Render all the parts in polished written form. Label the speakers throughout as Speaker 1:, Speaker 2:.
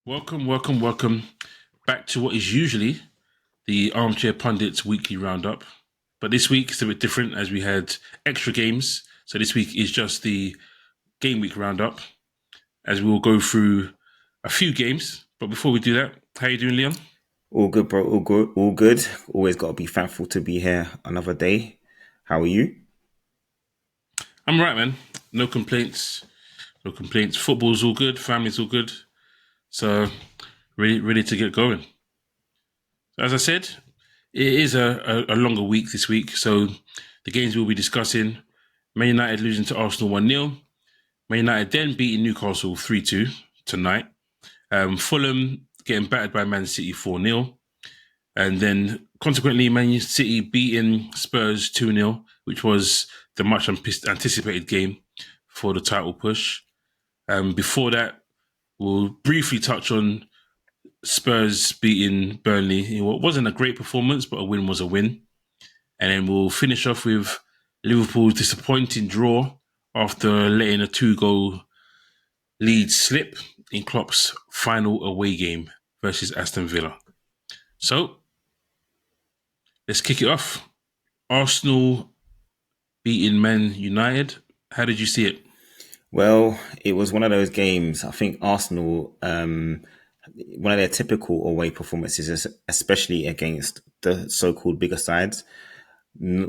Speaker 1: Welcome back to what is usually the Armchair Pundits weekly roundup. But this week is a bit different as we had extra games. So this week is just the game week roundup as we will go through a few games. But before we do that, how are you doing, Leon?
Speaker 2: All good, bro. All good. All good. Always got to be thankful to be here another day. How are you?
Speaker 1: I'm right, man. No complaints. No complaints. Football's all good. Family's all good. So ready to get going. As I said, it is a longer week this week. So the games we'll be discussing: Man United losing to Arsenal 1-0. Man United then beating Newcastle 3-2 tonight. Fulham getting battered by Man City 4-0. And then consequently, Man City beating Spurs 2-0, which was the much anticipated game for the title push. Before that, we'll briefly touch on Spurs beating Burnley. It wasn't a great performance, but a win was a win. And then we'll finish off with Liverpool's disappointing draw after letting a 2-goal lead slip in Klopp's final away game versus Aston Villa. So, let's kick it off. Arsenal beating Man United. How did you see it?
Speaker 2: Well, it was one of those games. I think Arsenal, one of their typical away performances, especially against the so-called bigger sides,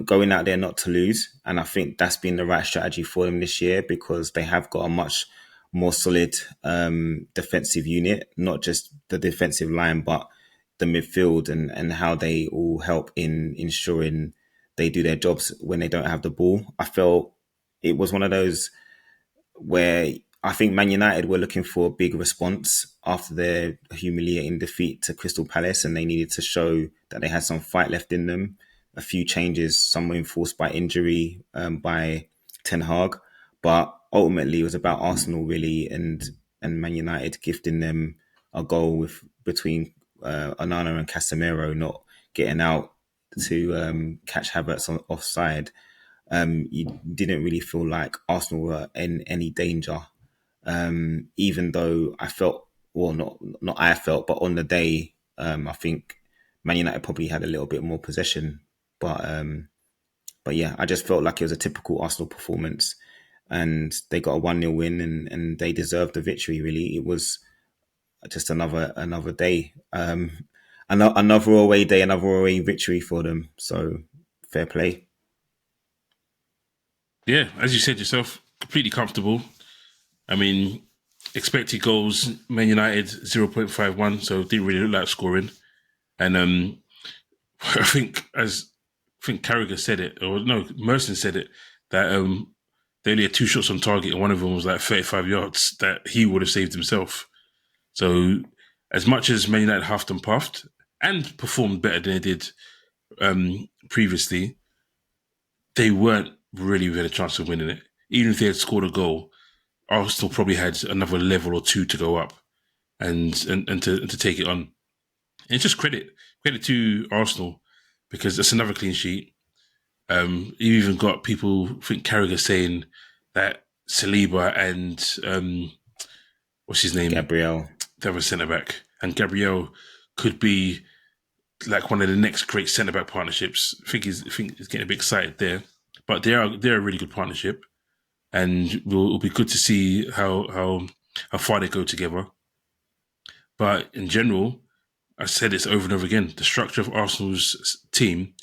Speaker 2: going out there not to lose. And I think that's been the right strategy for them this year because they have got a much more solid defensive unit, not just the defensive line, but the midfield and how they all help in ensuring they do their jobs when they don't have the ball. I felt it was one of those where I think Man United were looking for a big response after their humiliating defeat to Crystal Palace, and they needed to show that they had some fight left in them. A few changes, some were enforced by injury by Ten Hag, but ultimately it was about Arsenal really and Man United gifting them a goal with between Onana and Casemiro not getting out to catch Havertz offside. You didn't really feel like Arsenal were in any danger, even though I felt, well, not I felt, but on the day, I think Man United probably had a little bit more possession, but yeah, I just felt like it was a typical Arsenal performance, and they got a 1-0 win, and they deserved the victory. Really, it was just another day, another away day, another away victory for them. So fair play.
Speaker 1: Yeah, as you said yourself, completely comfortable. I mean, expected goals, Man United 0.51, so didn't really look like scoring. And I think Carragher said it, or no, Merson said it, that they only had 2 shots on target and one of them was like 35 yards that he would have saved himself. So as much as Man United huffed and puffed and performed better than they did previously, they weren't really with a chance of winning it. Even if they had scored a goal, Arsenal probably had another level or 2 to go up and to take it on. And it's just credit to Arsenal because it's another clean sheet. You even got people, I think Carragher saying that Saliba and what's his name?
Speaker 2: Gabriel.
Speaker 1: The other centre back. And Gabriel could be like one of the next great centre back partnerships. I think he's getting a bit excited there. But they're a really good partnership. And it'll be good to see how far they go together. But in general, I said this over and over again, the structure of Arsenal's team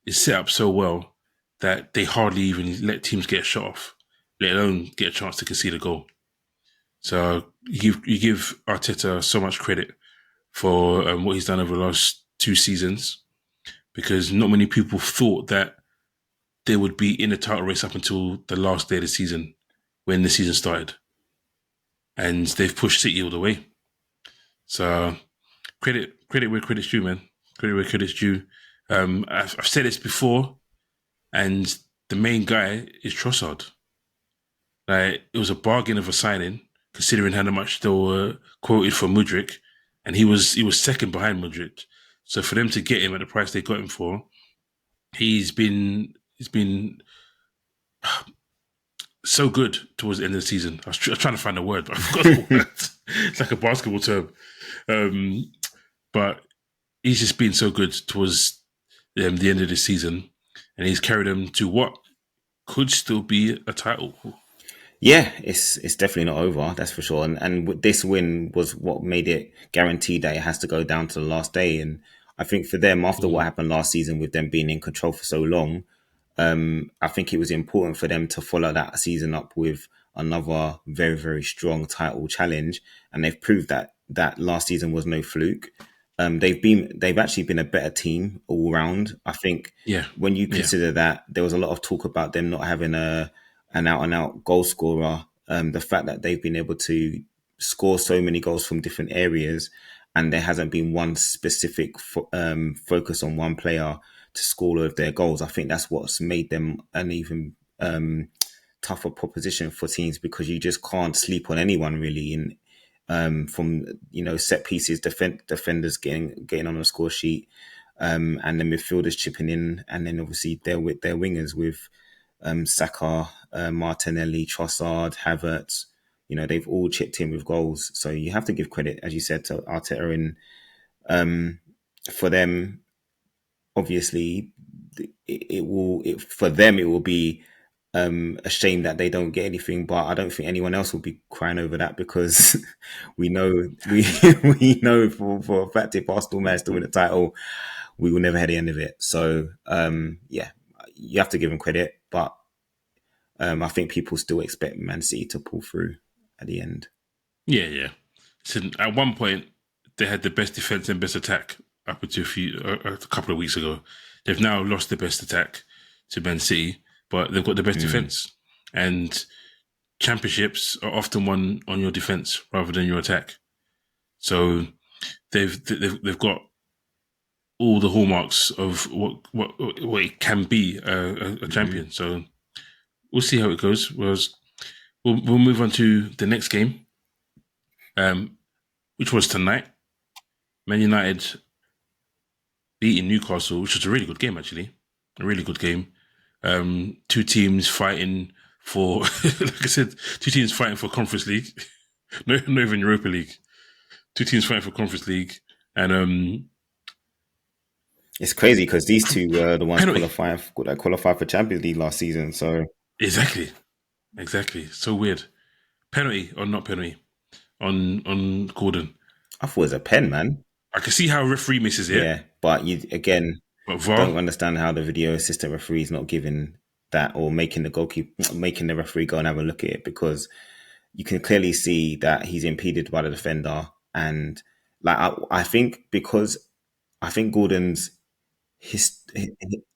Speaker 1: is set up so well that they hardly even let teams get a shot off, let alone get a chance to concede a goal. So you give Arteta so much credit for what he's done over the last 2 seasons, because not many people thought that they would be in the title race up until the last day of the season when the season started. And they've pushed City all the way. So credit where credit's due, man. Credit where credit's due. I've said this before, and the main guy is Trossard. Like, it was a bargain of a signing, considering how much they were quoted for Mudryk, and he was second behind Mudryk. So for them to get him at the price they got him for, he's been so good towards the end of the season. I was trying to find a word, but I forgot the word. It's like a basketball term. Um, but he's just been so good towards the end of the season, and he's carried them to what could still be a title.
Speaker 2: Yeah, it's definitely not over, that's for sure. And this win was what made it guaranteed that it has to go down to the last day. And I think for them, after what
Speaker 1: Mm.
Speaker 2: happened last season with them being in control for so long, I think it was important for them to follow that season up with another very, very strong title challenge. And they've proved that last season was no fluke. They've actually been a better team all round. I think
Speaker 1: Yeah,
Speaker 2: when you
Speaker 1: yeah,
Speaker 2: consider that there was a lot of talk about them not having an out and out goal scorer, the fact that they've been able to score so many goals from different areas, and there hasn't been one specific focus on one player to score all of their goals. I think that's what's made them an even tougher proposition for teams, because you just can't sleep on anyone really in from set pieces, defenders getting on the score sheet, and the midfielders chipping in, and then obviously they're with their wingers with Saka, Martinelli, Trossard, Havertz. They've all chipped in with goals, so you have to give credit, as you said, to Arteta. And for them, obviously, for them it will be a shame that they don't get anything, but I don't think anyone else will be crying over that, because we know we know for a fact if Arsenal manage to win the title, we will never have the end of it. So yeah, you have to give them credit, but I think people still expect Man City to pull through at the end.
Speaker 1: yeah, yeah. So at one point, they had the best defense and best attack up until a couple of weeks ago. They've now lost the best attack to Man City, but they've got the best
Speaker 2: Mm.
Speaker 1: defense. And championships are often won on your defense rather than your attack. So they've got all the hallmarks of what it can be a
Speaker 2: Mm-hmm.
Speaker 1: champion. So we'll see how it goes. We'll move on to the next game, which was tonight. Man United beating Newcastle, which was a really good game actually, a really good game. Two teams fighting for, like I said, two teams fighting for Conference League, not even Europa League. Two teams fighting for Conference League, and
Speaker 2: It's crazy because these two were the ones
Speaker 1: penalty.
Speaker 2: qualified for Champions League last season. So
Speaker 1: Exactly, exactly. So weird. Penalty or not penalty on Gordon.
Speaker 2: I thought it was a pen, man.
Speaker 1: I can see how referee misses it,
Speaker 2: Yeah, but you again
Speaker 1: but VAR.
Speaker 2: don't understand how the video assistant referee is not giving that, or making the goalkeeper, making the referee go and have a look at it, because you can clearly see that he's impeded by the defender. And like I think, because I think Gordon's his,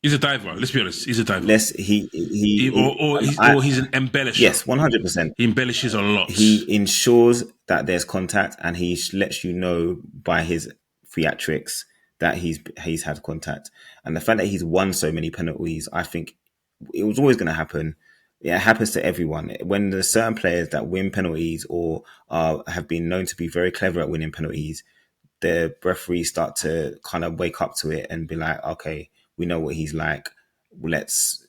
Speaker 1: He's a diver. Let's be honest. He's a diver.
Speaker 2: less
Speaker 1: Or he's an embellisher.
Speaker 2: yes, 100%.
Speaker 1: He embellishes a lot.
Speaker 2: He ensures that there's contact, and he lets you know by his theatrics that he's had contact. And the fact that he's won so many penalties, I think it was always going to happen. It happens to everyone. When there's certain players that win penalties, or have been known to be very clever at winning penalties, the referees start to kind of wake up to it and be like, okay, we know what he's like. Let's,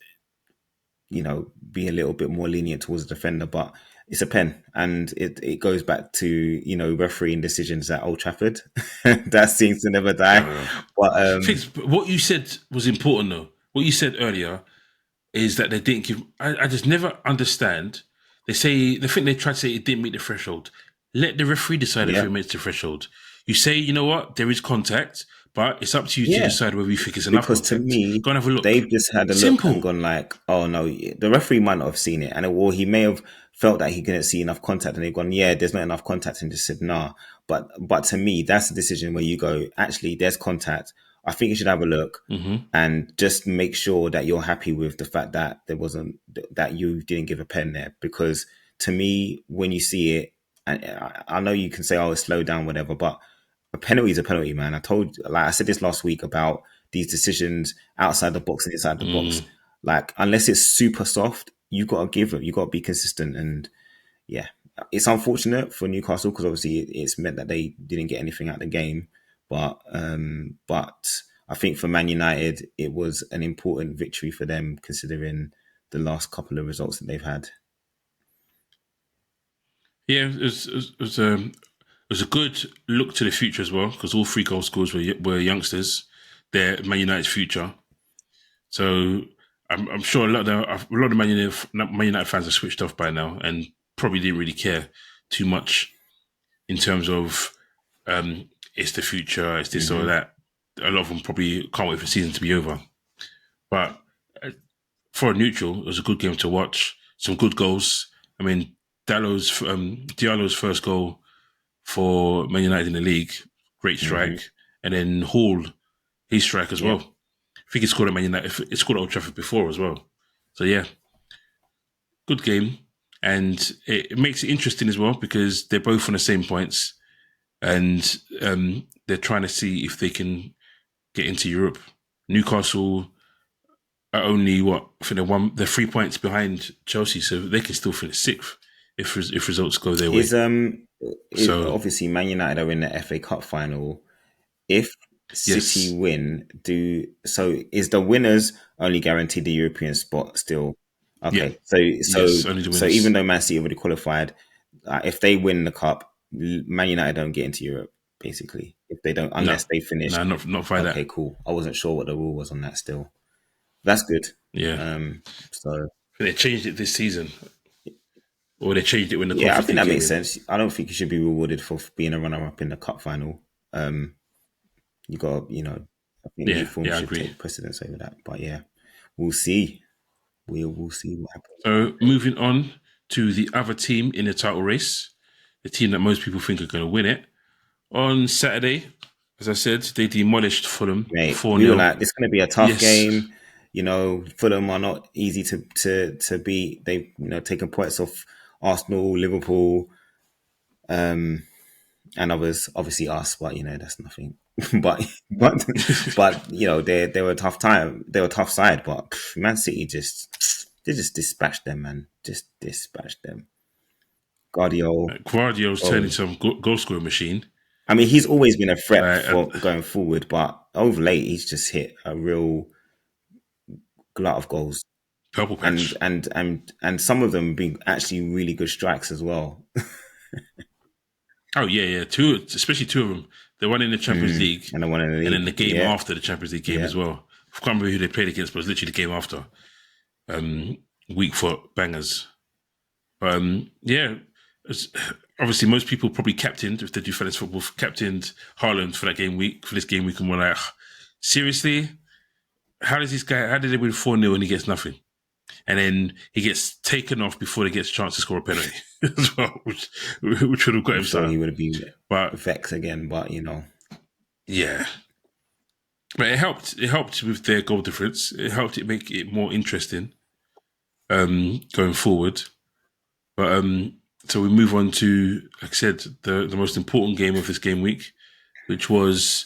Speaker 2: be a little bit more lenient towards the defender. But it's a pen, and it goes back to, refereeing decisions at Old Trafford. That seems to never die.
Speaker 1: Uh,
Speaker 2: But
Speaker 1: what you said was important though. What you said earlier is that they didn't give. I just never understand. They think they tried to say it didn't meet the threshold. Let the referee decide if
Speaker 2: yeah,
Speaker 1: it meets the threshold. You say, you know what, there is contact, but it's up to you to
Speaker 2: yeah.
Speaker 1: decide whether you think it's enough
Speaker 2: Because to
Speaker 1: contact.
Speaker 2: me,
Speaker 1: Go and have a look.
Speaker 2: they've just had a look and
Speaker 1: Simple.
Speaker 2: gone like, oh no, the referee might not have seen it. Or he may have felt that he couldn't see enough contact, and they've gone, yeah, there's not enough contact, and just said, nah. But to me, that's a decision where you go, actually, there's contact. I think you should have a look
Speaker 1: Mm-hmm.
Speaker 2: and just make sure that you're happy with the fact that that you didn't give a pen there. Because to me, when you see it, and I know you can say, oh, it's slow down, whatever, but a penalty is a penalty, man. Like I said this last week about these decisions outside the box and inside the box.
Speaker 1: Mm.
Speaker 2: Like, unless it's super soft, you got to give it. You got to be consistent. And yeah, it's unfortunate for Newcastle, because obviously it's meant that they didn't get anything out of the game. But I think for Man United, it was an important victory for them, considering the last couple of results that they've had.
Speaker 1: Yeah, it was was a good look to the future as well because all three goal scorers were youngsters. They're Man United's future. So I'm sure a lot of Man United fans are switched off by now and probably didn't really care too much in terms of it's the future, it's this or that. A lot of them probably can't wait for the season to be over. But for a neutral, it was a good game to watch. Some good goals. I mean, Diallo's first goal for Man United in the league, great strike, and then Hall, his strike as well. I think he scored at Man United. He scored at Old Trafford before as well. So yeah, good game, and it makes it interesting as well because they're both on the same points, and they're trying to see if they can get into Europe. Newcastle are only I think they're 3 points behind Chelsea, so they can still finish sixth if results go their way. So
Speaker 2: Obviously Man United are in the FA Cup final. If City
Speaker 1: yes,
Speaker 2: win, is the winners only guaranteed the European spot still?
Speaker 1: yeah,
Speaker 2: Okay,
Speaker 1: yes, only the
Speaker 2: so even
Speaker 1: winners.
Speaker 2: though Man City already qualified, if they win the cup, Man United don't get into Europe. Basically, if they don't,
Speaker 1: No,
Speaker 2: unless they finish.
Speaker 1: no, not by
Speaker 2: Okay,
Speaker 1: that.
Speaker 2: cool. I wasn't sure what the rule was on that. Still, that's good.
Speaker 1: Yeah,
Speaker 2: So
Speaker 1: they changed it this season, or they changed it when the
Speaker 2: yeah, I
Speaker 1: Conference
Speaker 2: think
Speaker 1: League
Speaker 2: that
Speaker 1: came
Speaker 2: makes
Speaker 1: in.
Speaker 2: sense. I don't think you should be rewarded for being a runner-up in the cup final. You got, I think new
Speaker 1: Yeah,
Speaker 2: form
Speaker 1: yeah, I
Speaker 2: should
Speaker 1: agree.
Speaker 2: take precedence over that. But yeah, we'll see. We'll see what happens.
Speaker 1: So moving on to the other team in the title race, the team that most people think are going to win it. On Saturday, as I said, they demolished Fulham
Speaker 2: Mate, we were
Speaker 1: 4-0.
Speaker 2: like, it's going to be a tough
Speaker 1: Yes.
Speaker 2: game. Fulham are not easy to beat. They've taken points off Arsenal, Liverpool, and others. Obviously us, but that's nothing. but they were a tough time. They were a tough side, but Man City just dispatched them, man. Just dispatched them. Guardiola.
Speaker 1: Guardiola's
Speaker 2: Oh,
Speaker 1: turning some goal scoring machine.
Speaker 2: I mean, he's always been a threat
Speaker 1: Like,
Speaker 2: for going forward, but of late, he's just hit a real glut of goals,
Speaker 1: purple
Speaker 2: and
Speaker 1: patch.
Speaker 2: and and and some of them being actually really good strikes as well.
Speaker 1: Oh, yeah, yeah. Especially two of them. The one in the Champions League
Speaker 2: And the one in the
Speaker 1: and then
Speaker 2: league,
Speaker 1: the game
Speaker 2: yeah,
Speaker 1: after the Champions League game
Speaker 2: yeah.
Speaker 1: as well. I can't remember who they played against, but it was literally the game after. Weak foot bangers. Yeah, obviously most people probably captained, if they do fantasy football, captained Haaland for this game week, and we're like, seriously? How did they win 4-0 and he gets nothing? And then he gets taken off before he gets a chance to score a penalty as well, which would have got
Speaker 2: I'm
Speaker 1: him
Speaker 2: sure he
Speaker 1: something.
Speaker 2: would have been
Speaker 1: But
Speaker 2: vexed again, but
Speaker 1: yeah, but it helped. It helped with their goal difference. It helped it make it more interesting going forward. But so we move on to, like I said, the most important game of this game week, which was,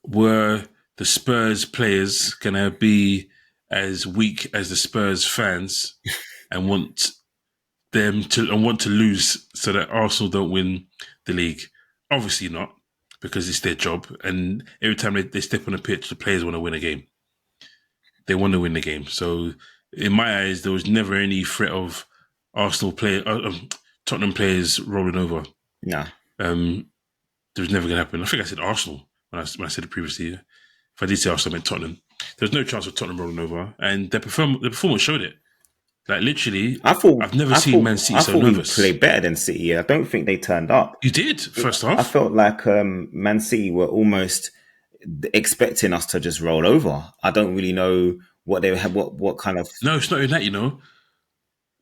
Speaker 1: were the Spurs players gonna be as weak as the Spurs fans and want to lose so that Arsenal don't win the league? Obviously not, because it's their job, and every time they step on a pitch, the players want to win a game. They want to win the game. So in my eyes, there was never any threat of Tottenham players rolling over.
Speaker 2: nah.
Speaker 1: Um, It was never going to happen. I think I said Arsenal when I said it previously. If I did say Arsenal, I meant Tottenham. There's no chance of Tottenham rolling over, and the performance showed it. Like literally,
Speaker 2: I thought,
Speaker 1: I've never
Speaker 2: I
Speaker 1: seen
Speaker 2: thought,
Speaker 1: Man City
Speaker 2: I
Speaker 1: so
Speaker 2: thought we
Speaker 1: nervous.
Speaker 2: played better than City. I don't think they turned up.
Speaker 1: You did first
Speaker 2: I
Speaker 1: half.
Speaker 2: felt like Man City were almost expecting us to just roll over. I don't really know what they had, what kind of.
Speaker 1: No, it's not even that.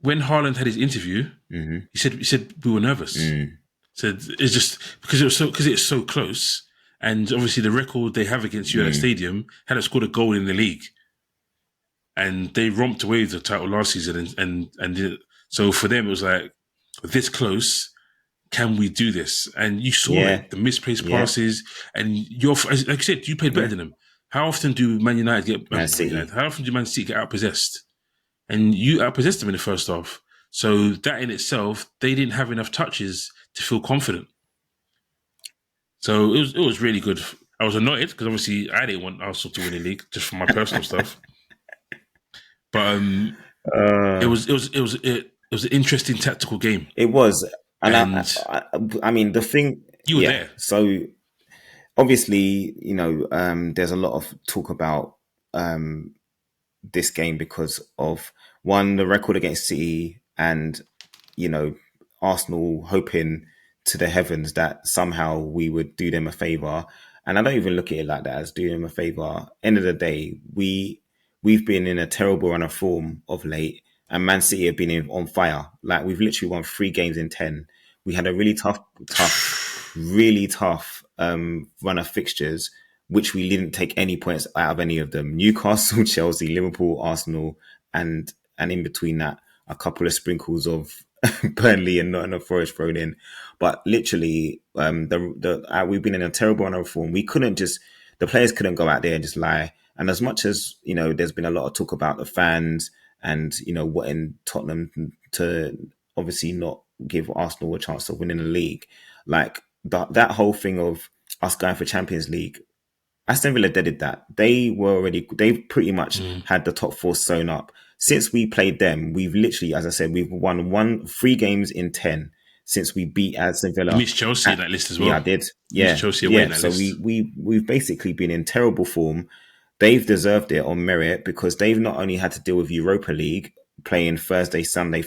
Speaker 1: When Haaland had his interview, he said we were nervous. Said it's just because it's so close, and obviously the record they have against you at that stadium, hadn't scored a goal in the league, and they romped away with the title last season, so for them it was like, this close, can we do this? And you saw
Speaker 2: Yeah,
Speaker 1: it, the misplaced
Speaker 2: yeah,
Speaker 1: passes, and like I said, you played better
Speaker 2: yeah.
Speaker 1: than them. How often do Man United get
Speaker 2: Man
Speaker 1: Man United?
Speaker 2: City.
Speaker 1: How often do Man City get outpossessed? And you outpossessed them in the first half. So that in itself, they didn't have enough touches to feel confident. So it was really good. I was annoyed because obviously I didn't want Arsenal to win the league just for my personal stuff. But
Speaker 2: Uh,
Speaker 1: it was an interesting tactical game,
Speaker 2: it was, and
Speaker 1: and
Speaker 2: I mean, the thing.
Speaker 1: You were
Speaker 2: Yeah.
Speaker 1: there.
Speaker 2: So obviously, there's a lot of talk about this game because of one, the record against City, and you know, Arsenal hoping to the heavens that somehow we would do them a favour. And I don't even look at it like that as doing them a favour. End of the day, we've been in a terrible run of form of late, and Man City have been on fire. Like we've literally won 3 games in 10. We had a really really tough run of fixtures, which we didn't take any points out of any of them. Newcastle, Chelsea, Liverpool, Arsenal, and in between that, a couple of sprinkles of Burnley and Nottingham Forest thrown in. But literally, we've been in a terrible run of form. We couldn't just, the players couldn't go out there and just lie. And as much as, there's been a lot of talk about the fans and, wanting Tottenham to obviously not give Arsenal a chance of winning the league, like that whole thing of us going for Champions League, Aston Villa did that. They pretty much had the top four sewn up. Since we played them, we've literally, as I said, we've won 3 games in 10 since we beat Aston
Speaker 1: You
Speaker 2: Villa.
Speaker 1: missed Chelsea in that list as
Speaker 2: Yeah,
Speaker 1: well.
Speaker 2: I did.
Speaker 1: You missed
Speaker 2: Yeah,
Speaker 1: Chelsea away in
Speaker 2: yeah.
Speaker 1: that
Speaker 2: So
Speaker 1: list.
Speaker 2: we've basically been in terrible form. They've deserved it on merit because they've not only had to deal with Europa League playing Thursday, Sunday.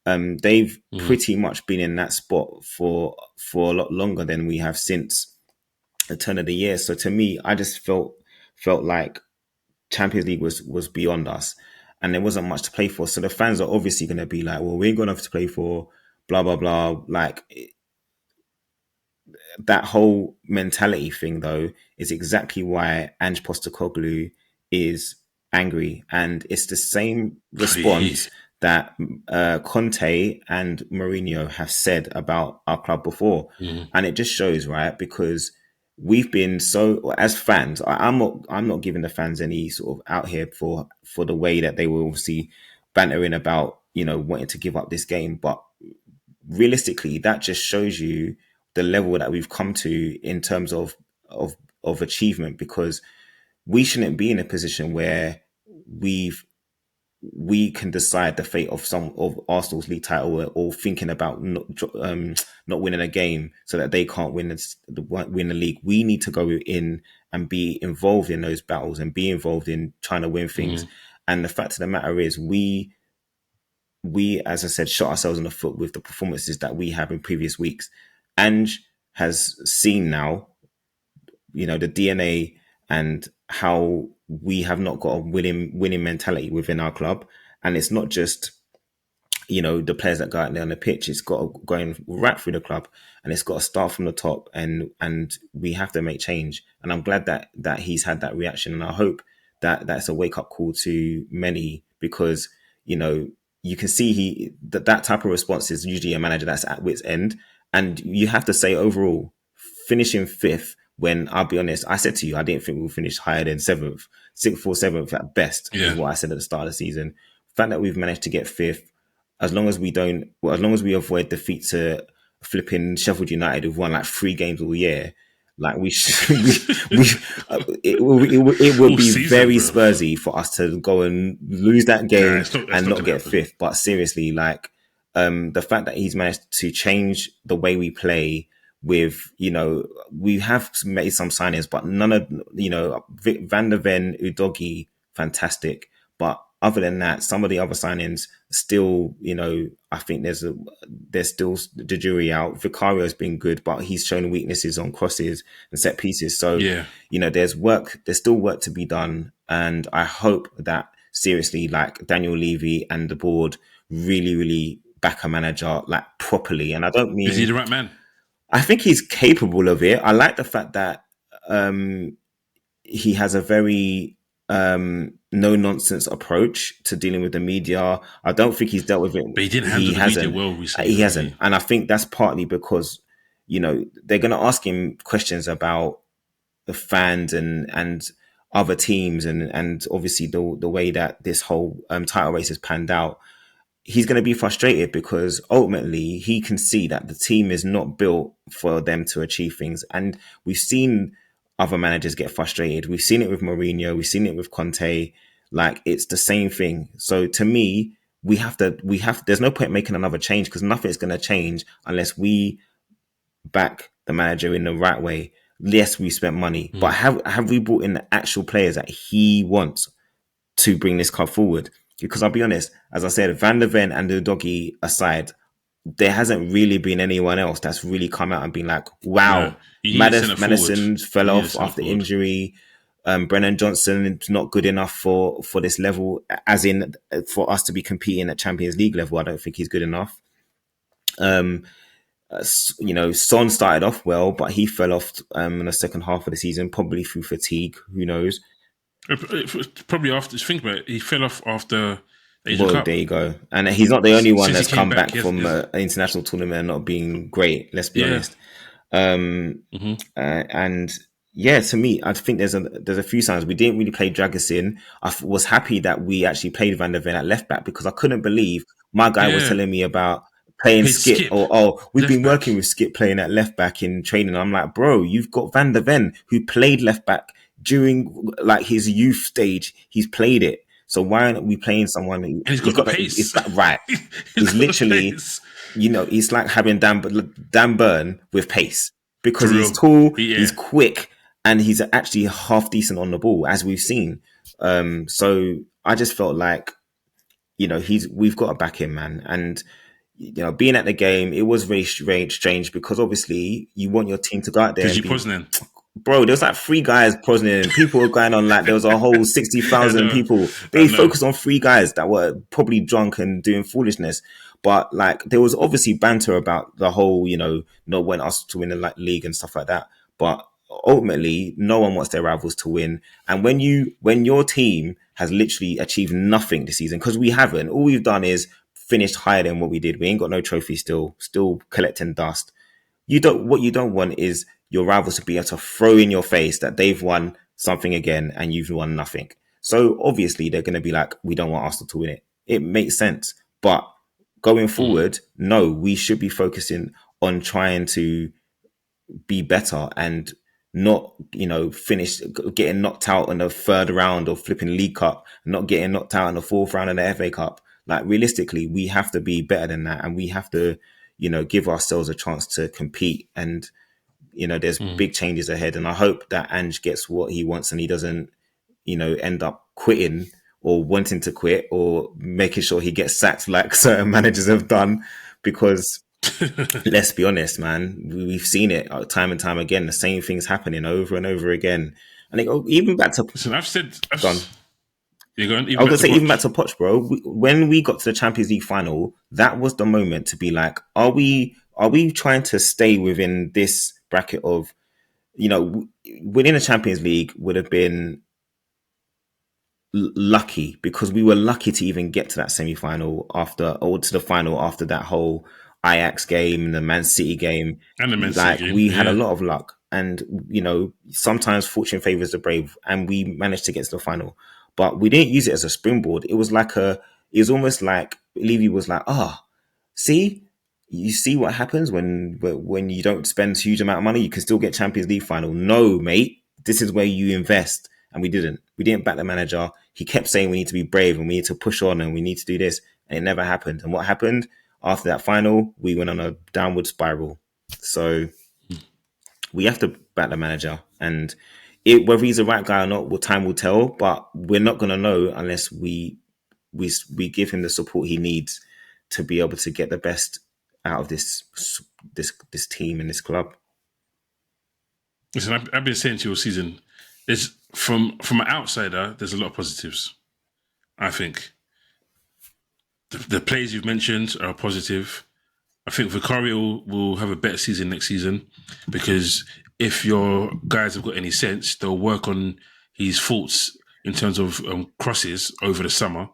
Speaker 2: They've pretty much been in that spot for a lot longer than we have since the turn of the year. So to me, I just felt like Champions League was beyond us, and there wasn't much to play for. So the fans are obviously going to be like, "Well, we're going to have to play for blah blah blah." Like that whole mentality thing, though, is exactly why Ange Postecoglou is angry, and it's the same response that Conte and Mourinho have said about our club before, and it just shows, right? Because we've been so, as fans, I'm not giving the fans any sort of out here for the way that they were obviously bantering about wanting to give up this game, but realistically, that just shows you the level that we've come to in terms of achievement, because we shouldn't be in a position where we can decide the fate of some of Arsenal's league title, or thinking about not winning a game so that they can't win the league. We need to go in and be involved in those battles and be involved in trying to win things. And the fact of the matter is, we, as I said, shot ourselves in the foot with the performances that we have in previous weeks. Ange has seen now, the DNA and how we have not got a winning mentality within our club. And it's not just, the players that go out there on the pitch. It's got to go right through the club, and it's got to start from the top, and we have to make change. And I'm glad that he's had that reaction, and I hope that that's a wake up call to many, because you can see that type of response is usually a manager that's at wit's end. And you have to say, overall, finishing fifth, when I'll be honest, I said to you, I didn't think we'll finish higher than seventh, sixth or seventh at best, is what I said at the start of the season. The fact that we've managed to get fifth, as long as we avoid defeat to flipping Sheffield United, who've won like 3 games all year, like it would
Speaker 1: All
Speaker 2: be
Speaker 1: season,
Speaker 2: very
Speaker 1: bro.
Speaker 2: Spursy for us to go and lose that game
Speaker 1: it's not
Speaker 2: and not
Speaker 1: gonna
Speaker 2: get
Speaker 1: happen.
Speaker 2: fifth. But seriously, like the fact that he's managed to change the way we play, with we have made some signings, but none of Van der Ven, Udogi, fantastic, but other than that, some of the other signings still, I think there's still the jury out. Vicario's been good, but he's shown weaknesses on crosses and set pieces. So there's still work to be done, and I hope that seriously, like Daniel Levy and the board really, really back a manager like properly. And I don't mean,
Speaker 1: Is he the right man?
Speaker 2: I think he's capable of it. I like the fact that he has a very no nonsense approach to dealing with the media. I don't think he's dealt with it.
Speaker 1: But he didn't handle the media well recently.
Speaker 2: He hasn't, and I think that's partly because they're going to ask him questions about the fans and other teams, and obviously the way that this whole title race has panned out. He's going to be frustrated because ultimately he can see that the team is not built for them to achieve things. And we've seen other managers get frustrated. We've seen it with Mourinho. We've seen it with Conte. Like, it's the same thing. So to me, there's no point making another change, because nothing's going to change unless we back the manager in the right way. Yes, we spent money, but
Speaker 1: Mm.
Speaker 2: have we brought in the actual players that he wants to bring this club forward? Because I'll be honest, as I said, Van der Ven and the doggy aside, there hasn't really been anyone else that's really come out and been like,
Speaker 1: No,
Speaker 2: wow,
Speaker 1: you need a centre forward.
Speaker 2: Madison fell
Speaker 1: You need a
Speaker 2: off
Speaker 1: centre
Speaker 2: after
Speaker 1: forward.
Speaker 2: injury. Brennan Johnson is not good enough for this level, as in for us to be competing at Champions League level. I don't think he's good enough. Um, Son started off well, but he fell off in the second half of the season, probably through fatigue. Who knows?
Speaker 1: Probably after, think about it, he fell off after the Asian
Speaker 2: Well, there
Speaker 1: Cup.
Speaker 2: you go. And he's not the only one
Speaker 1: Since he
Speaker 2: that's
Speaker 1: came
Speaker 2: come
Speaker 1: back,
Speaker 2: back from an international tournament and not being great. Let's be
Speaker 1: yeah.
Speaker 2: honest. And yeah, to me, I think there's a few signs. We didn't really play Dragusin. Was happy that we actually played Van der Ven at left back because I couldn't believe my guy was
Speaker 1: Yeah.
Speaker 2: telling me about playing
Speaker 1: Played
Speaker 2: Skip
Speaker 1: Skip,
Speaker 2: or we've
Speaker 1: left
Speaker 2: been working
Speaker 1: back.
Speaker 2: with Skip playing at left back in training. I'm like, bro, you've got Van der Ven who played left back during like his youth stage. He's played it. So why aren't we playing someone who
Speaker 1: And he's got
Speaker 2: he's
Speaker 1: the
Speaker 2: got that?
Speaker 1: pace.
Speaker 2: It's that right.
Speaker 1: He's
Speaker 2: He's
Speaker 1: got the
Speaker 2: literally,
Speaker 1: pace.
Speaker 2: it's like having Dan Burn with pace because
Speaker 1: For
Speaker 2: he's
Speaker 1: real.
Speaker 2: tall, he's
Speaker 1: Yeah.
Speaker 2: quick, and he's actually half decent on the ball, as we've seen. So I just felt like, we've got to back him, man. And, being at the game, it was very strange because obviously you want your team to go out there
Speaker 1: Because
Speaker 2: and
Speaker 1: you
Speaker 2: be,
Speaker 1: Poznan.
Speaker 2: bro, there was like three guys posing and people were going on like there was a whole
Speaker 1: I
Speaker 2: 60,000
Speaker 1: know.
Speaker 2: people.
Speaker 1: I
Speaker 2: They
Speaker 1: know.
Speaker 2: focused on three guys that were probably drunk and doing foolishness. But like there was obviously banter about the whole, not wanting us to win the league and stuff like that. But ultimately, no one wants their rivals to win. And when your team has literally achieved nothing this season, because we haven't, all we've done is finished higher than what we did. We ain't got no trophy still collecting dust. What you don't want is your rivals to be able to throw in your face that they've won something again and you've won nothing. So obviously they're going to be like, we don't want Arsenal to win it. It makes sense. But going
Speaker 1: Mm.
Speaker 2: forward, no, we should be focusing on trying to be better and not, finish getting knocked out in the third round of flipping League Cup, not getting knocked out in the fourth round of the FA Cup. Like realistically, we have to be better than that and we have to, give ourselves a chance to compete. And there's
Speaker 1: Mm.
Speaker 2: big changes ahead, and I hope that Ange gets what he wants and he doesn't, end up quitting or wanting to quit or making sure he gets sacked like certain managers have done. Because let's be honest, man, we've seen it time and time again. The same things happening over and over again. And even back to
Speaker 1: Listen,
Speaker 2: gone.
Speaker 1: you're going
Speaker 2: I
Speaker 1: even
Speaker 2: was
Speaker 1: back
Speaker 2: gonna
Speaker 1: to
Speaker 2: say even back
Speaker 1: Poch.
Speaker 2: to Poch, bro. When we got to the Champions League final, that was the moment to be like, are we trying to stay within this bracket of, winning the Champions League would have been lucky because we were lucky to even get to that semi-final or to the final after that whole Ajax game and the Man City game.
Speaker 1: And the Man City
Speaker 2: Like
Speaker 1: game.
Speaker 2: we had a
Speaker 1: Yeah.
Speaker 2: lot of luck, and sometimes fortune favors the brave, and we managed to get to the final. But we didn't use it as a springboard. It was almost like Levy was like, see, you see what happens when you don't spend a huge amount of money, you can still get Champions League final. No, mate, this is where you invest, and we didn't. We didn't back the manager. He kept saying we need to be brave and we need to push on and we need to do this, and it never happened. And what happened after that final? We went on a downward spiral. So we have to back the manager, and whether he's the right guy or not, time will tell. But we're not going to know unless we give him the support he needs to be able to get the best out of this team and this club.
Speaker 1: Listen, I've been saying to you all season, there's from an outsider, there's a lot of positives. I think the players you've mentioned are positive. I think Vicario will have a better season next season because if your guys have got any sense, they'll work on his faults in terms of crosses over the summer.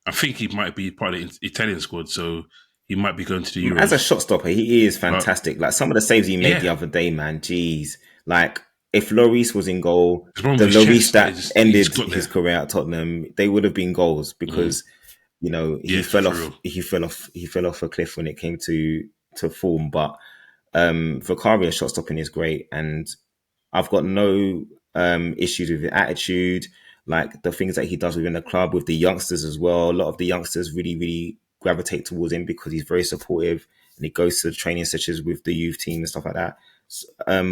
Speaker 1: I think he might be part of the Italian squad, so he might be going to the
Speaker 2: As a
Speaker 1: Euros.
Speaker 2: shot stopper, he is
Speaker 1: But
Speaker 2: fantastic. Like some of the saves he made
Speaker 1: yeah,
Speaker 2: the other day, man. Jeez. Like if Lloris was in goal,
Speaker 1: the problem
Speaker 2: the
Speaker 1: with his
Speaker 2: Lloris
Speaker 1: chest, like,
Speaker 2: that
Speaker 1: he just
Speaker 2: ended
Speaker 1: got
Speaker 2: his
Speaker 1: there.
Speaker 2: career at Tottenham, they would have been goals
Speaker 1: Mm.
Speaker 2: because he
Speaker 1: Yeah,
Speaker 2: fell
Speaker 1: for
Speaker 2: off.
Speaker 1: real.
Speaker 2: He fell off a cliff when it came to form. But Vicario's shot stopping is great, and I've got no issues with his attitude, like the things that he does within the club with the youngsters as well. A lot of the youngsters really, really gravitate towards him because he's very supportive and he goes to the training sessions with the youth team and stuff like that.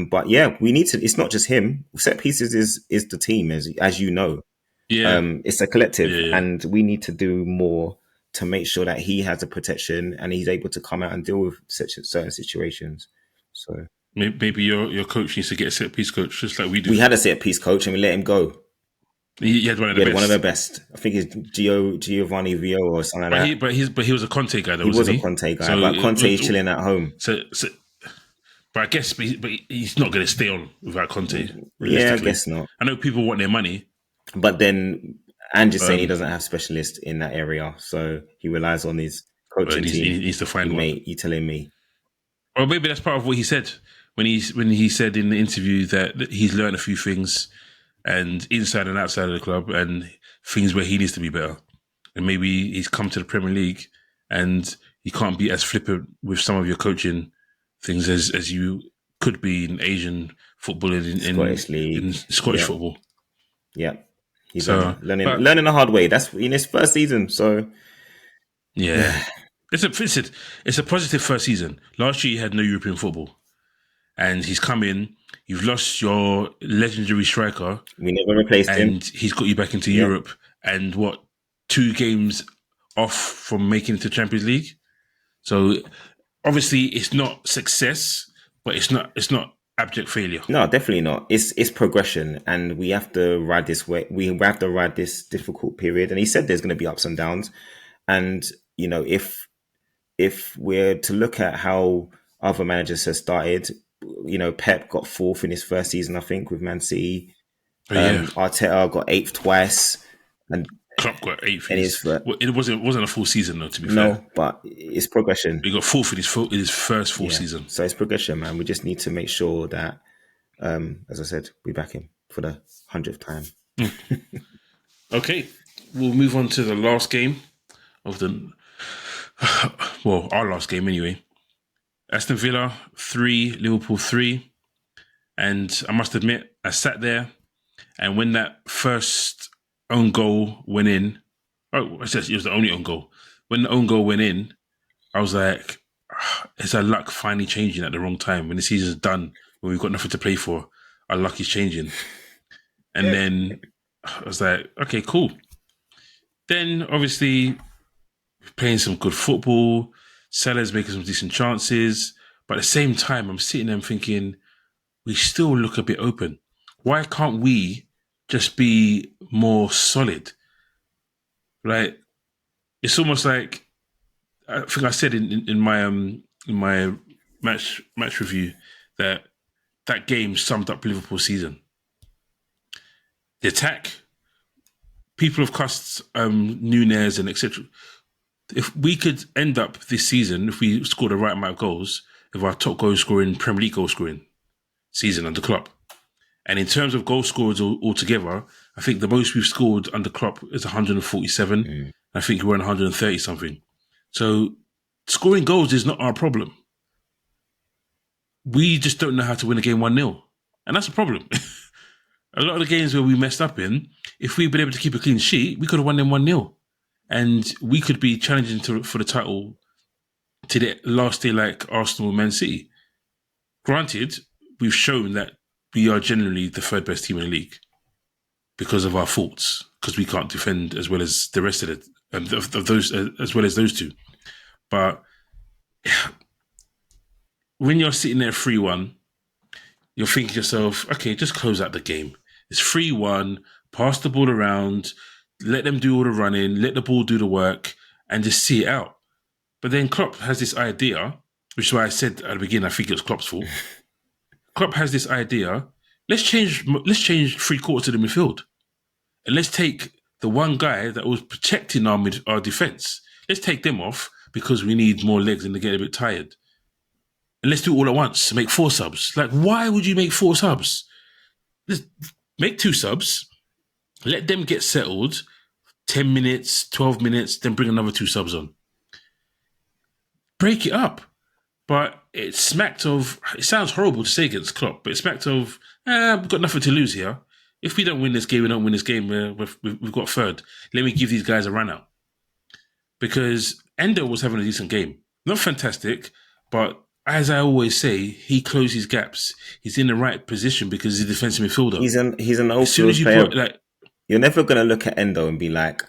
Speaker 2: But yeah, we need to. It's not just him. Set pieces is the team, as you know.
Speaker 1: Yeah,
Speaker 2: It's a collective,
Speaker 1: yeah.
Speaker 2: and we need to do more to make sure that he has a protection and he's able to come out and deal with such certain situations. So
Speaker 1: Maybe your coach needs to get a set piece coach, just like we do.
Speaker 2: we had a set piece coach and we let him go.
Speaker 1: He had one of the
Speaker 2: He had
Speaker 1: best.
Speaker 2: one of the best. I think it's Giovanni Vio or something like that.
Speaker 1: But he was a Conte guy, though,
Speaker 2: He was
Speaker 1: wasn't
Speaker 2: a
Speaker 1: he?
Speaker 2: Conte guy, but Conte is chilling at home.
Speaker 1: So but I guess, but he's not going to stay on without Conte.
Speaker 2: Yeah, I guess not.
Speaker 1: I know people want their money,
Speaker 2: but then Ange's saying he doesn't have specialists in that area, so he relies on his coaching team.
Speaker 1: He needs to find one.
Speaker 2: Mate, you telling me?
Speaker 1: Well, maybe that's part of what he said when he said in the interview that he's learned a few things, and inside and outside of the club, and things where he needs to be better. And maybe he's come to the Premier League, and you can't be as flippant with some of your coaching things as you could be in Asian football in
Speaker 2: Scottish League,
Speaker 1: in Scottish football.
Speaker 2: Yeah, he's learning the hard way. That's in his first season, so
Speaker 1: yeah. It's a positive first season. Last year, he had no European football, and he's come in. You've lost your legendary striker.
Speaker 2: We never replaced him,
Speaker 1: and he's got you back into Europe. And 2 games off from making it to Champions League. So obviously, it's not success, but it's not abject failure.
Speaker 2: No, definitely not. It's progression, and we have to ride this way. We have to ride this difficult period. And he said there's going to be ups and downs, and you know if we're to look at how other managers have started, you know, Pep got 4th in his first season, I think, with Man City. Arteta got 8th twice, and
Speaker 1: Klopp got 8th.
Speaker 2: It
Speaker 1: wasn't a full season though. To be fair,
Speaker 2: no, but it's progression.
Speaker 1: He got 4th in his first full season.
Speaker 2: So it's progression, man. We just need to make sure that, as I said, we back him for the 100th time.
Speaker 1: Okay, we'll move on to the last game of our last game anyway. Aston Villa 3, Liverpool 3. And I must admit, I sat there, and when that first own goal went in, it was the only own goal. When the own goal went in, I was like, is our luck finally changing at the wrong time? When the season's done, when we've got nothing to play for, our luck is changing. And then I was like, okay, cool. Then, obviously, playing some good football, Salah's making some decent chances, but at the same time, I'm sitting there thinking, we still look a bit open. Why can't we just be more solid? Like, it's almost like, I think I said in my match review that game summed up Liverpool's season. The attack, people have cussed Núñez and etc. If we could end up this season, if we score the right amount of goals, if our top goal scoring, Premier League goal scoring season under Klopp. And in terms of goal scorers altogether, I think the most we've scored under Klopp is 147. I think we're on 130 something. So scoring goals is not our problem. We just don't know how to win a game 1-0. And that's a problem. A lot of the games where we messed up in, if we'd been able to keep a clean sheet, we could have won them 1-0. And we could be challenging for the title to the last day like Arsenal and Man City. Granted, we've shown that we are generally the 3rd best team in the league because of our faults, because we can't defend as well as the rest of those, as well as those two. But when you're sitting there 3-1, you're thinking to yourself, okay, just close out the game. It's 3-1, pass the ball around, let them do all the running, let the ball do the work, and just see it out. But then Klopp has this idea, which is why I said at the beginning, I think it was Klopp's fault. Klopp has this idea, let's change 3/4 of the midfield. And let's take the one guy that was protecting our defence. Let's take them off because we need more legs and they get a bit tired. And let's do it all at once, make 4 subs. Like, why would you make 4 subs? Let's make 2 subs, let them get settled, 10 minutes, 12 minutes, then bring another 2 subs on. Break it up. But it smacked of, it sounds horrible to say against Klopp, but it smacked of, we've got nothing to lose here. If we don't win this game, we've got 3rd. Let me give these guys a run out. Because Endo was having a decent game. Not fantastic, But as I always say, he closes gaps. He's in the right position because he's a defensive midfielder.
Speaker 2: He's an
Speaker 1: As soon as
Speaker 2: outfield
Speaker 1: you
Speaker 2: player.
Speaker 1: put like,
Speaker 2: You're never going to look at Endo and be like,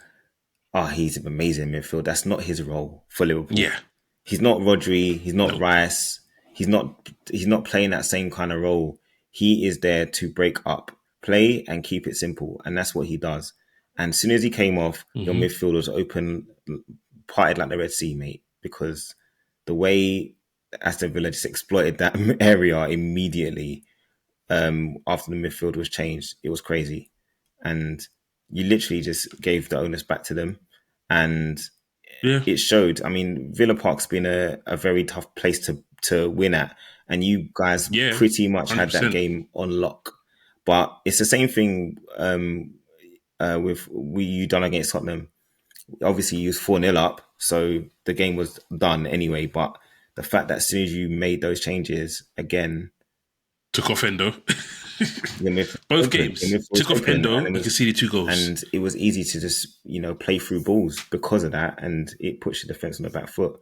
Speaker 2: "Oh, he's amazing in midfield." That's not his role for Liverpool.
Speaker 1: yeah,
Speaker 2: He's not Rodri. He's not
Speaker 1: no,
Speaker 2: Rice. He's not playing that same kind of role. He is there to break up, play, and keep it simple, and that's what he does. And as soon as he came off, your
Speaker 1: mm-hmm.
Speaker 2: midfield was open, parted like the Red Sea, mate. Because the way Aston Villa just exploited that area immediately after the midfield was changed, it was crazy. And you literally just gave the onus back to them. And
Speaker 1: Yeah,
Speaker 2: it showed. I mean, Villa Park's been a very tough place to win at. And you guys
Speaker 1: yeah,
Speaker 2: pretty much had that
Speaker 1: 100%.
Speaker 2: game on lock. But it's the same thing with you done against Tottenham. Obviously, you was 4-0 up, so the game was done anyway. But the fact that as soon as you made those changes, again,
Speaker 1: Took off Endo.
Speaker 2: your midfield was
Speaker 1: Both
Speaker 2: open. Your
Speaker 1: games
Speaker 2: midfield was
Speaker 1: took off
Speaker 2: open,
Speaker 1: Endo and conceded 2 goals.
Speaker 2: and it was easy to just play through balls because of that, and it puts your defense on the back foot.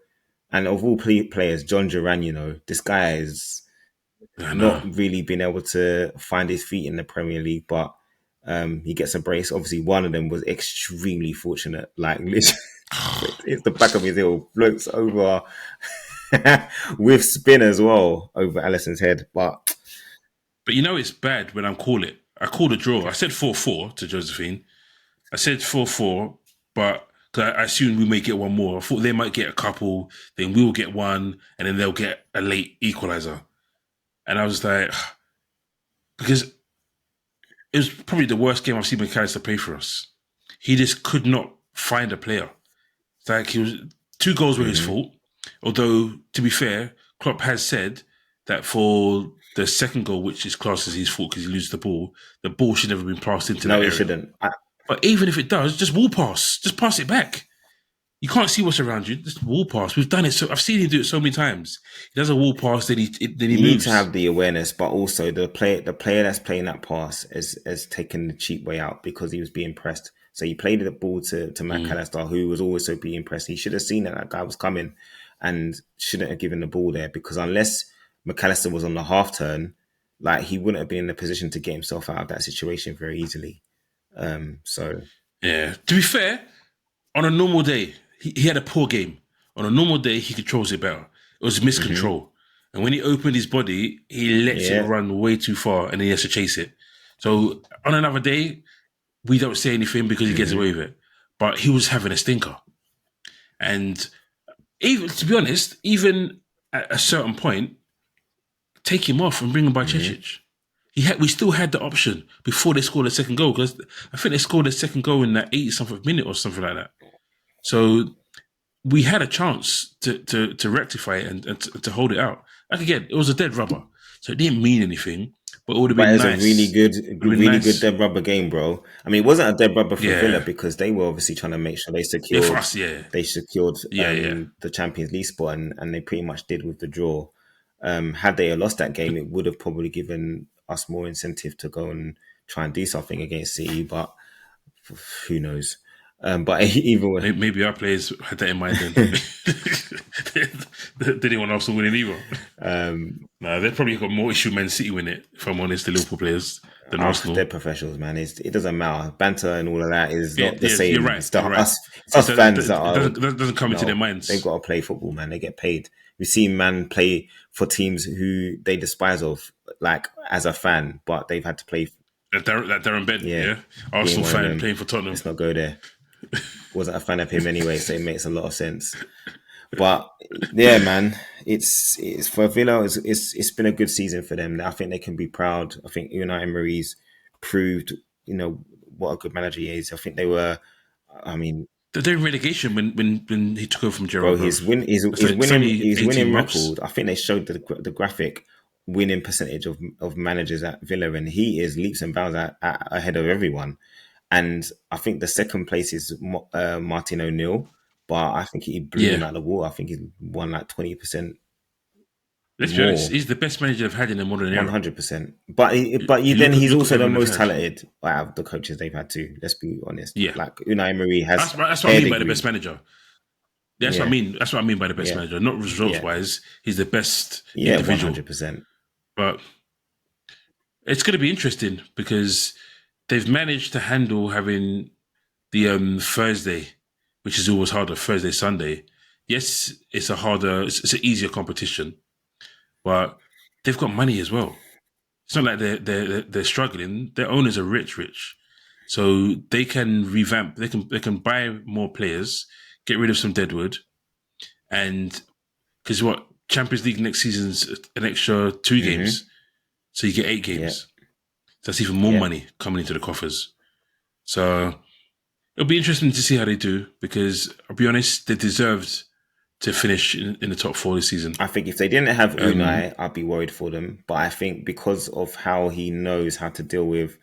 Speaker 2: And of all players, Jhon Duran, this guy is
Speaker 1: I know.
Speaker 2: not really been able to find his feet in the Premier League, but he gets a brace. Obviously, one of them was extremely fortunate. Like, literally, it's the back of his heel, floats over with spin as well over Alisson's head. But
Speaker 1: But it's bad when I called a draw. I said 4-4 to Josephine. I said 4-4, but 'cause I assumed we may get one more. I thought they might get a couple, then we'll get one, and then they'll get a late equalizer. And I was like, because it was probably the worst game I've seen McAllister play for us. He just could not find a player. It's like 2 goals were his fault. Although, to be fair, Klopp has said that for the second goal, which is classed as his fault because he loses the ball should never have been passed into that
Speaker 2: no, he
Speaker 1: area.
Speaker 2: shouldn't.
Speaker 1: But even if it does, just wall pass. Just pass it back. You can't see what's around you. Just wall pass. We've done it. So I've seen him do it so many times. He does a wall pass, then he
Speaker 2: You
Speaker 1: moves.
Speaker 2: need to have the awareness, but also the player that's playing that pass has taken the cheap way out because he was being pressed. So he played the ball to McAllister, who was also being pressed. He should have seen that guy was coming and shouldn't have given the ball there, because unless McAllister was on the half turn, like, he wouldn't have been in a position to get himself out of that situation very easily. So
Speaker 1: Yeah. To be fair, on a normal day, he had a poor game. On a normal day, he controls it better. It was miscontrol. And when he opened his body, he lets it run way too far and then he has to chase it. So on another day, we don't say anything because he gets away with it. But he was having a stinker. And even, to be honest, even at a certain point, take him off and bring him by Cicic. We still had the option before they scored a second goal, because I think they scored a second goal in that 80-something minute or something like that. So we had a chance to rectify it and to hold it out. Like, again, it was a dead rubber, so it didn't mean anything. But it would have been nice.
Speaker 2: It was a really good dead rubber game, bro. I mean, it wasn't a dead rubber for Villa because they were obviously trying to make sure they secured the Champions League spot, and they pretty much did with the draw. Had they lost that game, it would have probably given us more incentive to go and try and do something against City, but who knows? But even when
Speaker 1: maybe our players had that in mind, then they didn't want us to win it either. No, they've probably got more issue Man City win it, if I'm honest, the Liverpool players, than Arsenal.
Speaker 2: They're professionals, man. It doesn't matter. Banter and all of that is not the same.
Speaker 1: You're right.
Speaker 2: It's us fans that are.
Speaker 1: That doesn't come into their minds.
Speaker 2: They've got to play football, man. They get paid. We've seen man play for teams who they despise of, like, as a fan, but they've had to play.
Speaker 1: That Darren Bent, Arsenal fan playing for Tottenham.
Speaker 2: Let's not go there. Wasn't a fan of him anyway, so it makes a lot of sense. But yeah, man, it's for Villa. It's been a good season for them. I think they can be proud. I think Unai Emery's proved, what a good manager he is. I think they were. I mean,
Speaker 1: they're in relegation when he took over from Gerrard.
Speaker 2: Bro, his winning record. I think they showed the graphic winning percentage of managers at Villa, and he is leaps and bounds ahead of everyone. And I think the second place is Martin O'Neill, but I think he blew him out of the water. I think he won like 20%.
Speaker 1: Let's be honest, he's the best manager they've had in the modern era.
Speaker 2: 100%. But he's also the most talented out of the coaches they've had too. Let's be honest.
Speaker 1: Yeah.
Speaker 2: Like, Unai Emery has.
Speaker 1: That's what I mean by the best manager. That's what I
Speaker 2: Yeah,
Speaker 1: mean. That's what I mean by the best
Speaker 2: yeah,
Speaker 1: manager. Not results
Speaker 2: yeah,
Speaker 1: wise, he's the best
Speaker 2: yeah, one
Speaker 1: individual.
Speaker 2: hundred percent.
Speaker 1: But it's going to be interesting because they've managed to handle having the Thursday, which is always harder, Thursday, Sunday. Yes, it's an easier competition, but they've got money as well. It's not like they're struggling. Their owners are rich, so they can revamp. They can buy more players, get rid of some deadwood, and because what Champions League next season's an extra 2 games, so you get eight
Speaker 2: Yeah,
Speaker 1: games. That's even more
Speaker 2: yeah.
Speaker 1: money coming into the coffers. So it'll be interesting to see how they do because I'll be honest, they deserved to finish in the top four this season.
Speaker 2: I think if they didn't have
Speaker 1: Um,
Speaker 2: Unai, I'd be worried for them. But I think because of how he knows how to deal with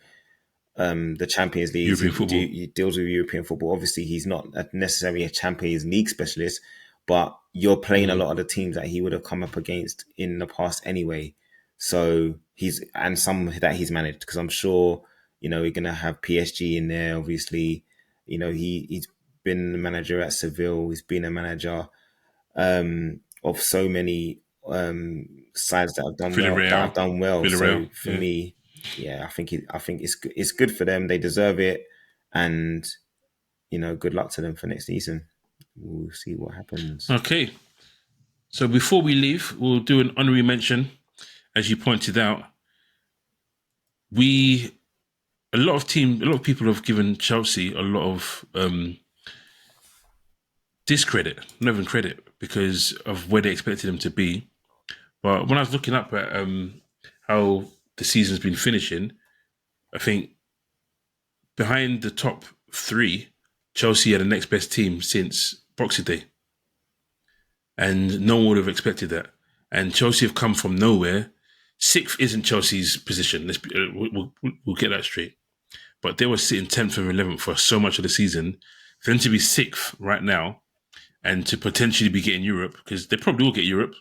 Speaker 2: the Champions League,
Speaker 1: European football.
Speaker 2: he deals with European football. Obviously, he's not necessarily a Champions League specialist, but you're playing a
Speaker 1: Mm.
Speaker 2: lot of the teams that he would have come up against in the past anyway. So and some that he's managed because I'm sure we're gonna have PSG in there. Obviously, he's been the manager at Seville. He's been a manager of so many sides that have done well. That have
Speaker 1: Villarreal,
Speaker 2: done well.
Speaker 1: Villarreal,
Speaker 2: So for
Speaker 1: yeah.
Speaker 2: me, yeah, I think it's good for them. They deserve it, and good luck to them for next season. We'll see what happens.
Speaker 1: Okay, so before we leave, we'll do an honorary mention. As you pointed out, we a lot of people have given Chelsea a lot of discredit, not even credit, because of where they expected them to be. But when I was looking up at how the season's been finishing, I think behind the top three, Chelsea are the next best team since Boxing Day, and no one would have expected that. And Chelsea have come from nowhere. Sixth isn't Chelsea's position. We'll get that straight. But they were sitting 10th and 11th for so much of the season. For them to be sixth right now and to potentially be getting Europe, because they probably will get Europe,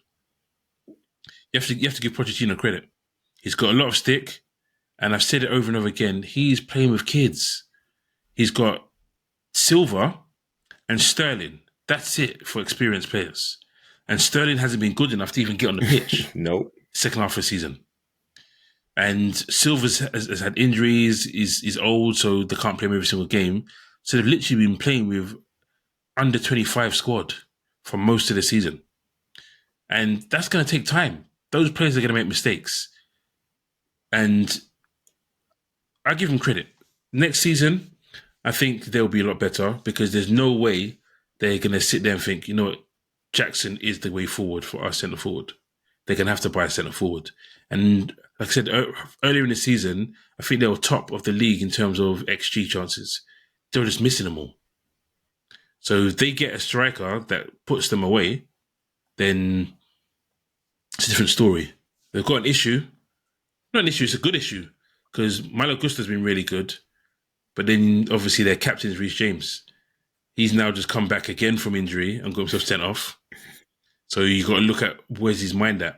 Speaker 1: you have to give Pochettino credit. He's got a lot of stick, and I've said it over and over again. He's playing with kids. He's got Silva and Sterling. That's it for experienced players. And Sterling hasn't been good enough to even get on the pitch
Speaker 2: Nope.
Speaker 1: second half of the season. And Silva has had injuries. He's old, so they can't play him every single game. So they've literally been playing with under 25 squad for most of the season. And that's going to take time. Those players are going to make mistakes. And I give them credit. Next season, I think they'll be a lot better because there's no way they're going to sit there and think, you know what, Jackson is the way forward for our centre forward. They're going to have to buy a centre forward. And like I said, earlier in the season, I think they were top of the league in terms of XG chances. They were just missing them all. So if they get a striker that puts them away, then it's a different story. They've got an issue. Not an issue, it's a good issue. Because Malo Gusta's been really good. But then obviously their captain is Reece James. He's now just come back again from injury and got himself sent off. So you got to look at where's his mind at.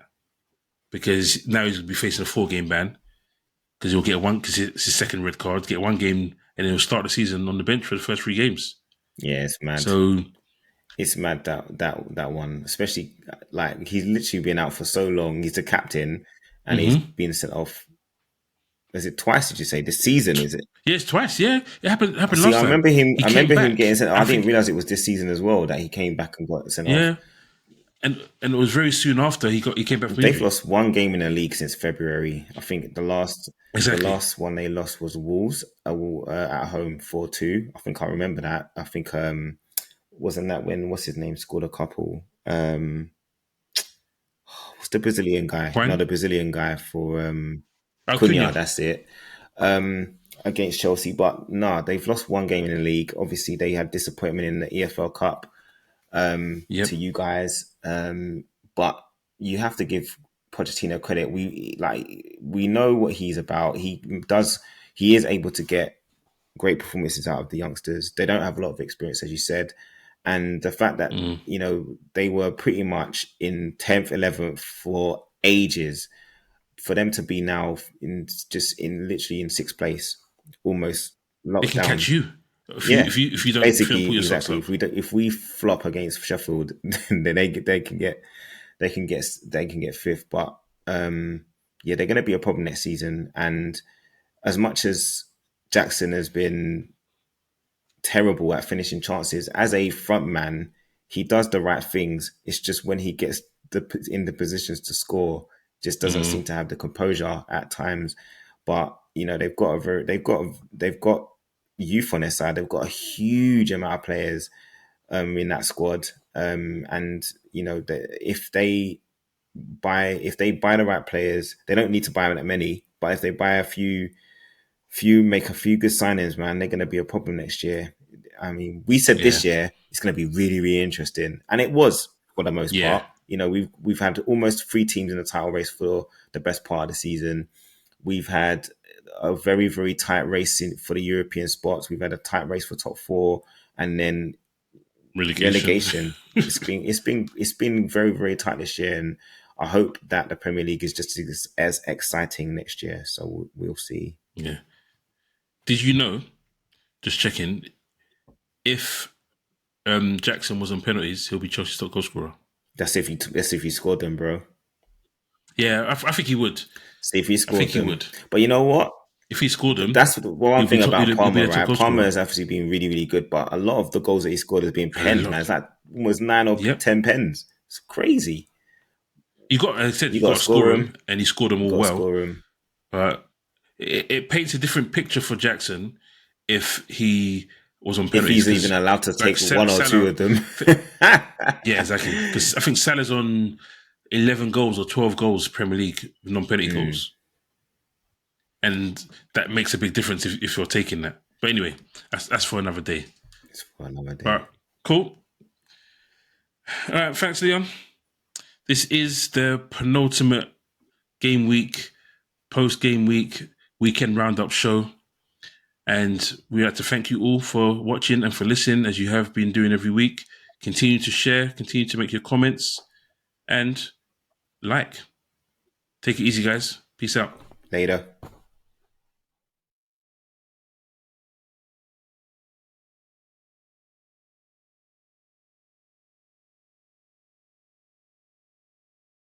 Speaker 1: Because now he's going to be facing a 4-game ban. Because he'll get one, because it's his second red card, get one game, and then he'll start the season on the bench for the first 3 games.
Speaker 2: Yeah, it's mad.
Speaker 1: So
Speaker 2: It's mad that one, especially like he's literally been out for so long. He's the captain, and he's been sent off. Is it twice? Did you say this season? Is it?
Speaker 1: yes, twice. Yeah, it happened
Speaker 2: See,
Speaker 1: last time. He
Speaker 2: I
Speaker 1: came
Speaker 2: remember him
Speaker 1: back.
Speaker 2: getting sent.
Speaker 1: I
Speaker 2: I didn't
Speaker 1: think,
Speaker 2: realize it was this season as well that he came back and got sent off.
Speaker 1: yeah, and it was very soon after he came back from
Speaker 2: They've
Speaker 1: injury.
Speaker 2: lost one game in the league since February. I think the
Speaker 1: Exactly.
Speaker 2: last one they lost was Wolves at home 4-2. I think I remember that. I think wasn't that when what's his name scored a couple. What's the Brazilian guy? No,
Speaker 1: Fine.
Speaker 2: the Brazilian guy for Cunha.
Speaker 1: Alcuna.
Speaker 2: That's it. Against Chelsea, but no, they've lost one game in the league. Obviously, they had disappointment in the EFL Cup
Speaker 1: Yep.
Speaker 2: to you guys, but you have to give Pochettino credit. We know what he's about. He is able to get great performances out of the youngsters. They don't have a lot of experience, as you said, and the fact that they were pretty much in 10th, 11th for ages. For them to be now in literally in sixth place, almost
Speaker 1: They
Speaker 2: locked
Speaker 1: can catch
Speaker 2: down.
Speaker 1: you.
Speaker 2: Yeah,
Speaker 1: If you don't pull
Speaker 2: basically,
Speaker 1: your socks
Speaker 2: exactly.
Speaker 1: up,
Speaker 2: If we flop against Sheffield, then they can get fifth. But yeah, they're going to be a problem next season. And as much as Jackson has been terrible at finishing chances as a front man, he does the right things. It's just when he gets in the positions to score, just doesn't seem to have the composure at times. But you know, they've got youth on their side. They've got a huge amount of players in that squad. And you know, if they buy the right players, they don't need to buy that many. But if they buy make a few good signings, man, they're going to be a problem next year. I mean, we said
Speaker 1: yeah,
Speaker 2: this year it's going to be really, really interesting, and it was for the most
Speaker 1: yeah,
Speaker 2: part. You know, we've had almost three teams in the title race for the best part of the season. We've had a very, very tight race for the European spots. We've had a tight race for top four, and then
Speaker 1: relegation.
Speaker 2: relegation. It's been very, very tight this year, and I hope that the Premier League is just as exciting next year. So we'll see.
Speaker 1: Yeah. Did you know? Just checking. If Jackson was on penalties, he'll be Chelsea's top goal scorer.
Speaker 2: That's if you scored them, bro.
Speaker 1: Yeah, I think he would.
Speaker 2: See if he
Speaker 1: I think
Speaker 2: scored
Speaker 1: he
Speaker 2: them.
Speaker 1: would.
Speaker 2: But you know what?
Speaker 1: If he scored them,
Speaker 2: That's the one thing about
Speaker 1: he'll be
Speaker 2: Palmer,
Speaker 1: their top
Speaker 2: right?
Speaker 1: goal
Speaker 2: Palmer
Speaker 1: scorer.
Speaker 2: has actually been really, really good, but a lot of the goals that he scored has been
Speaker 1: A
Speaker 2: pens, man.
Speaker 1: lot.
Speaker 2: It's like almost 9 or 10 pens. It's crazy.
Speaker 1: I said
Speaker 2: You
Speaker 1: you
Speaker 2: got
Speaker 1: got
Speaker 2: to
Speaker 1: to score
Speaker 2: score
Speaker 1: him,
Speaker 2: him.
Speaker 1: and he scored them
Speaker 2: You
Speaker 1: all
Speaker 2: got to
Speaker 1: well.
Speaker 2: score him.
Speaker 1: But it paints a different picture for Jackson if he was on
Speaker 2: If
Speaker 1: penalties
Speaker 2: he's even
Speaker 1: because,
Speaker 2: allowed to
Speaker 1: like
Speaker 2: take one or two
Speaker 1: Salah,
Speaker 2: of them.
Speaker 1: yeah, exactly. Because I think Salah's on 11 goals or 12 goals Premier League non-penalty goals, and that makes a big difference if you're taking that. But anyway, that's for another day.
Speaker 2: It's for another
Speaker 1: All
Speaker 2: day.
Speaker 1: right, cool. All right, thanks, Leon. This is the penultimate game week, post-game week, weekend roundup show. And we like to thank you all for watching and for listening, as you have been doing every week. Continue to share, continue to make your comments, and like. Take it easy, guys. Peace out.
Speaker 2: Later.